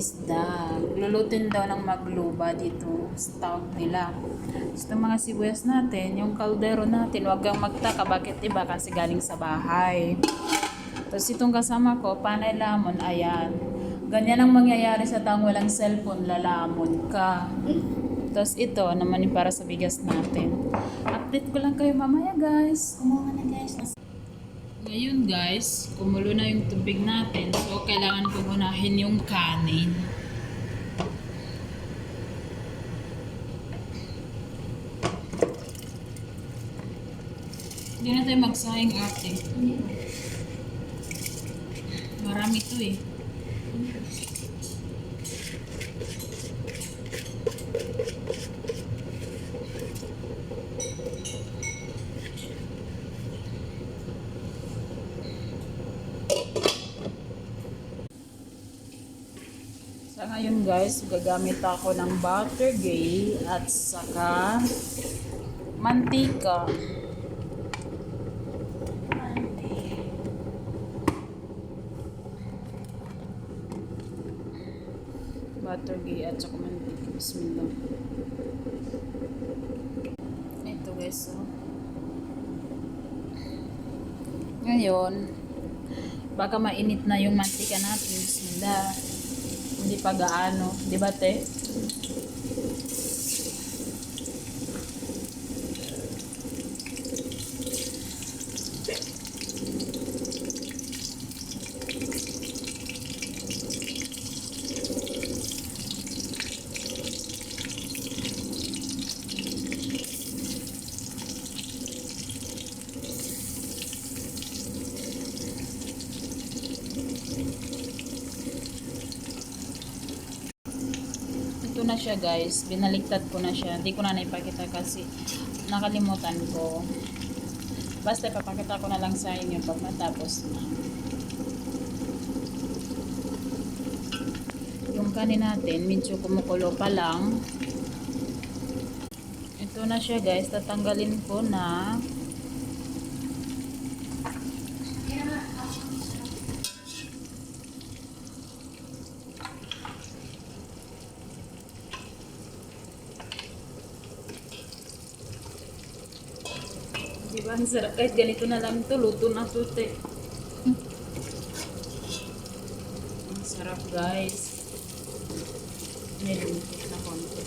isda. Lulutin daw ng magluba dito sa tawag nila. So, itong mga sibuyas natin, yung kaldero natin, huwag kang magtaka bakit iba kasi galing sa bahay. Tapos itong kasama ko, panay lamon, ayan. Ganyan ang mangyayari sa taong walang cellphone, lalamon ka. Tapos ito naman yung para sa bigas natin. Update ko lang kayo mamaya guys. Kumuha na guys. Ngayon guys, kumulo na yung tubig natin. So kailangan kong unahin yung kanin. Hindi na tayo magsayang ate. Marami to eh. Sa ngayon guys, gagamit ako ng Buttergay at saka mantika. Buttergay at saka mantika. Bismillah. Ito guys, oh. Ngayon, baka mainit na yung mantika natin. Bismillah. Hindi pa gaano, di ba te? Ito na siya guys, binaliktad ko na siya. Hindi ko na naipakita kasi nakalimutan ko. Basta ipapakita ko na lang sa inyo pag matapos na. Yung kanin natin, medyo kumukulo pa lang. Ito na siya guys, tatanggalin ko na. Diba, ang sarap. Kahit ganito na lang ito, luto na ito, te. Ang sarap, guys. May lumikit na konti.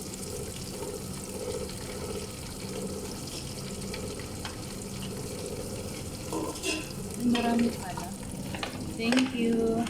Marami pala. Thank you.